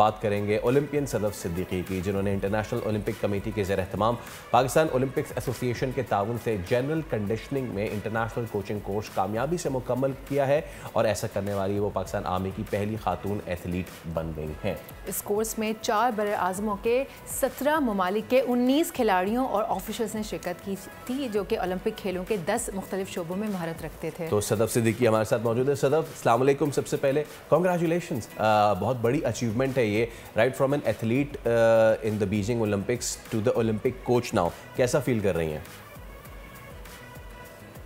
बात करेंगे ओलंपियन सदफ सिद्दीकी की, जिन्होंने इंटरनेशनल ओलंपिक कमेटी के ज़ेर एहतमाम पाकिस्तान ओलंपिक्स एसोसिएशन के ताउन से जनरल कंडीशनिंग में इंटरनेशनल कोचिंग कोर्स कामयाबी से मुकम्मल किया है और ऐसा करने वाली वो पाकिस्तान आर्मी की पहली खातून एथलीट बन गई हैं। इस कोर्स में 4 बड़े आज़मों के 17 ममालिक के 19 खिलाड़ियों और ऑफिसर्स ने शिरकत की थी, जो कि ओलंपिक खेलों के 10 मुख्तलिफ शोबों में महारत रखते थे। तो सदफ सिद्दीकी हमारे साथ मौजूद है। सदफ, अस्सलाम वालेकुम। सबसे पहले कॉन्ग्रेचुलेशंस, बहुत बड़ी अचीवमेंट है ये, right from an athlete in the Beijing Olympics to the Olympic coach now. कैसा फील कर रही हैं?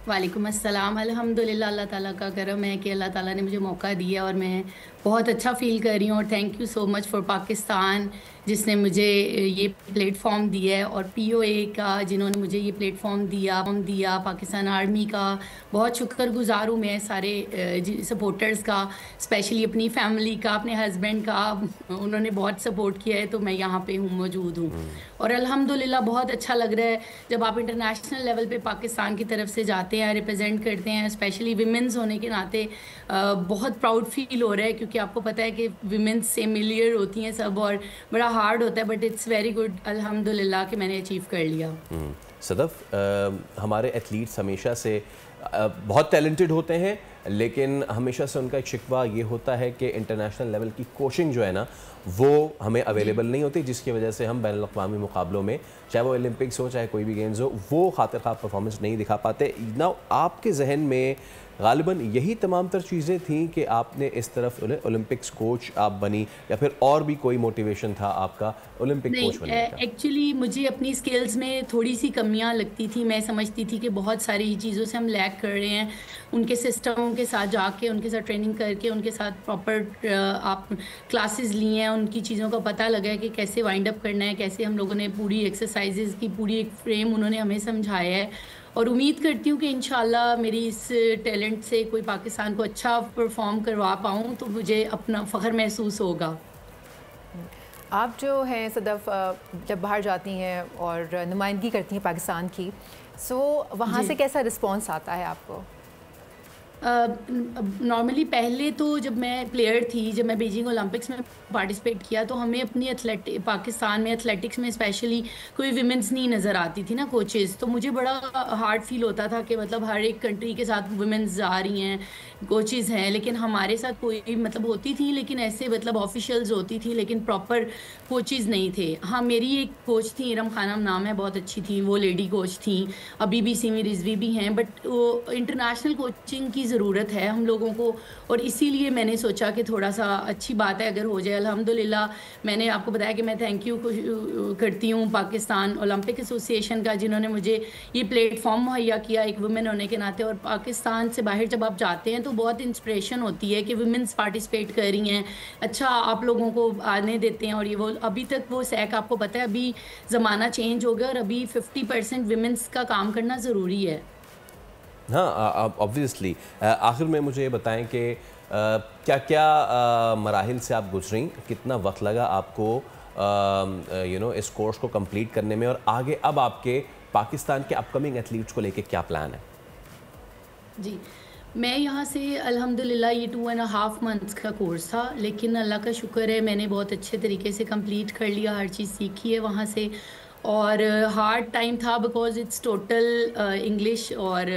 वालेकुम अस्सलाम। अल्हम्दुलिल्लाह, अल्लाह ताला का करम है कि अल्लाह ताला ने मुझे मौका दिया और मैं बहुत अच्छा फ़ील कर रही हूँ। और thank you so much for Pakistan, जिसने मुझे ये प्लेटफॉर्म दिया है, और POA का, जिन्होंने मुझे ये प्लेटफॉर्म दिया पाकिस्तान आर्मी का बहुत शुक्रगुजार हूँ मैं, सारे सपोर्टर्स का, स्पेशली अपनी फैमिली का, अपने हस्बैंड का। उन्होंने बहुत सपोर्ट किया है, तो मैं यहाँ पे हूँ, मौजूद हूँ। और अल्हम्दुलिल्लाह बहुत अच्छा लग रहा है जब आप इंटरनेशनल लेवल पे पाकिस्तान की तरफ से जाते हैं, रिप्रेजेंट करते हैं, स्पेशली विमेंस होने के नाते बहुत प्राउड फील हो रहा है, क्योंकि आपको पता है कि विमेंस से मिलियर होती हैं सब, और बड़ा हार्ड होता है, बट इट्स वेरी गुड अल्हम्दुलिल्लाह कि मैंने अचीव कर लिया। सदफ, हमारे एथलीट्स हमेशा से बहुत टैलेंटेड होते हैं, लेकिन हमेशा से उनका एक शिकवा ये होता है कि इंटरनेशनल लेवल की कोचिंग जो है ना, वो हमें अवेलेबल नहीं होती, जिसकी वजह से हम बैनुल अक़वामी मुकाबलों में, चाहे वो ओलंपिक्स हो चाहे कोई भी गेम्स हो, वो खातिर ख़ास परफॉर्मेंस नहीं दिखा पाते ना। आपके जहन में गालिबन यही तमाम तर चीज़ें थी कि आपने इस तरफ ओलंपिक्स कोच आप बनी, या फिर और भी कोई मोटिवेशन था आपका ओलंपिक कोच बनने का? एक्चुअली मुझे अपनी स्किल्स में थोड़ी सी कमियां लगती थी। मैं समझती थी कि बहुत सारी चीज़ों से हम लैग कर रहे हैं। उनके सिस्टमों के साथ जाके, उनके साथ ट्रेनिंग करके, उनके साथ प्रॉपर आप क्लासेस लिए हैं, उनकी चीज़ों का पता लगा है कि कैसे वाइंड अप करना है, कैसे हम लोगों ने पूरी एक्सरसाइजेज़ की पूरी एक फ्रेम उन्होंने हमें समझाया है। और उम्मीद करती हूँ कि इंशाल्लाह मेरी इस टैलेंट से कोई पाकिस्तान को अच्छा परफॉर्म करवा पाऊँ, तो मुझे अपना फ़ख्र महसूस होगा। आप जो हैं सदफ, जब बाहर जाती हैं और नुमाइंदगी करती हैं पाकिस्तान की, सो वहाँ से कैसा रिस्पॉन्स आता है आपको? नॉर्मली पहले तो जब मैं प्लेयर थी, जब मैं बीजिंग ओलंपिक्स में पार्टिसिपेट किया, तो हमें अपनी पाकिस्तान में एथलेटिक्स में स्पेशली कोई विमेंस नहीं नज़र आती थी ना, कोचेस। तो मुझे बड़ा हार्ड फील होता था कि मतलब हर एक कंट्री के साथ विमेंस जा रही हैं, कोचेस हैं, लेकिन हमारे साथ कोई मतलब होती थी, लेकिन ऐसे मतलब ऑफिशियल्स होती थी, लेकिन प्रॉपर कोचेस नहीं थे। हाँ, मेरी एक कोच थी, इरम खानम नाम है, बहुत अच्छी थी वो, लेडी कोच थी। अभी भी सीमी रिजवी भी हैं, बट वो इंटरनेशनल कोचिंग की ज़रूरत है हम लोगों को, और इसीलिए मैंने सोचा कि थोड़ा सा अच्छी बात है अगर हो जाए। अल्हम्दुलिल्लाह, मैंने आपको बताया कि मैं थैंक यू करती हूँ पाकिस्तान ओलंपिक एसोसिएशन का, जिन्होंने मुझे ये प्लेटफॉर्म मुहैया किया एक वुमेन होने के नाते। और पाकिस्तान से बाहर जब आप जाते हैं तो बहुत इंस्पिरेशन होती है कि वुमेन्स पार्टिसिपेट कर रही हैं, अच्छा आप लोगों को आने देते हैं। और ये वो अभी तक वो सैक, आपको पता है अभी ज़माना चेंज हो गया और अभी 50% वुमेन्स का काम करना ज़रूरी है। हाँ, ऑब्वियसली। आखिर में मुझे ये बताएं कि क्या क्या मराहिल से आप गुजरी, कितना वक्त लगा आपको इस कोर्स को कंप्लीट करने में, और आगे अब आपके पाकिस्तान के अपकमिंग एथलीट्स को लेके क्या प्लान है? जी, मैं यहाँ से अल्हम्दुलिल्लाह ये 2.5 मंथ्स का कोर्स था, लेकिन अल्लाह का शुक्र है मैंने बहुत अच्छे तरीके से कंप्लीट कर लिया, हर चीज़ सीखी है वहाँ से। और हार्ड टाइम था बिकॉज इट्स टोटल इंग्लिश, और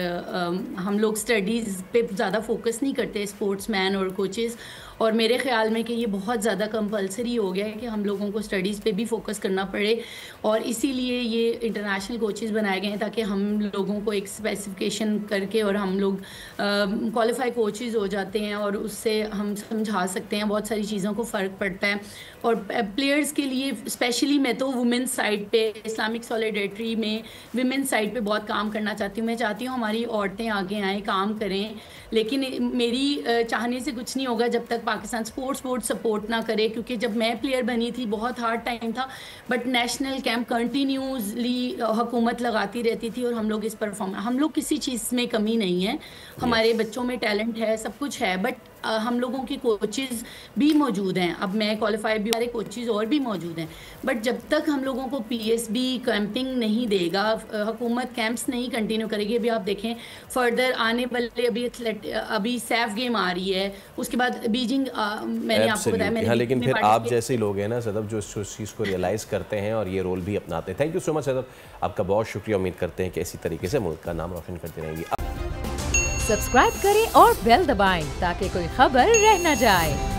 हम लोग स्टडीज़ पे ज़्यादा फोकस नहीं करते, स्पोर्ट्समैन और कोचेस। और मेरे ख्याल में कि ये बहुत ज़्यादा कंपलसरी हो गया है कि हम लोगों को स्टडीज़ पे भी फोकस करना पड़े, और इसीलिए ये इंटरनेशनल कोचेस बनाए गए हैं ताकि हम लोगों को एक स्पेसिफिकेशन करके और हम लोग क्वालिफाई कोचेस हो जाते हैं, और उससे हम समझा सकते हैं बहुत सारी चीज़ों को फ़र्क पड़ता है। और प्लेयर्स के लिए स्पेशली मैं तो वुमेंस साइड पे, इस्लामिक सॉलिडेरिटी में विमेंस साइड पे बहुत काम करना चाहती हूँ। मैं चाहती हूँ हमारी औरतें आगे आएँ, काम करें, लेकिन मेरी चाहने से कुछ नहीं होगा जब तक पाकिस्तान स्पोर्ट्स बोर्ड सपोर्ट ना करे, क्योंकि जब मैं प्लेयर बनी थी बहुत हार्ड टाइम था, बट नेशनल कैंप कंटिन्यूसली हुकूमत लगाती रहती थी, और हम लोग इस परफॉर्मेंस, हम लोग किसी चीज़ में कमी नहीं है, हमारे बच्चों में टैलेंट है, सब कुछ है, बट हम लोगों की कोचेज़ भी मौजूद हैं, अब मैं क्वालिफाइड भी, सारे कोचेज़ और भी मौजूद हैं, बट जब तक हम लोगों को PSB कैंपिंग नहीं देगा, हुकूमत कैंप्स नहीं कंटिन्यू करेगी। अभी आप देखें फर्दर आने वाले अभी सैफ गेम आ रही है, उसके बाद बीजिंग मैंने आपको बताया मैंने, हाँ, लेकिन फिर आप जैसे ही लोग हैं ना सदफ जो इस चीज़ को रियलाइज़ करते हैं और ये रोल भी अपनाते हैं। Thank you so much Sadaf, आपका बहुत शुक्रिया। उम्मीद करते हैं कि इसी तरीके से मुल्क का नाम रोशन करती रहेंगी। सब्सक्राइब करें और बेल दबाएं ताकि कोई खबर रह न जाए।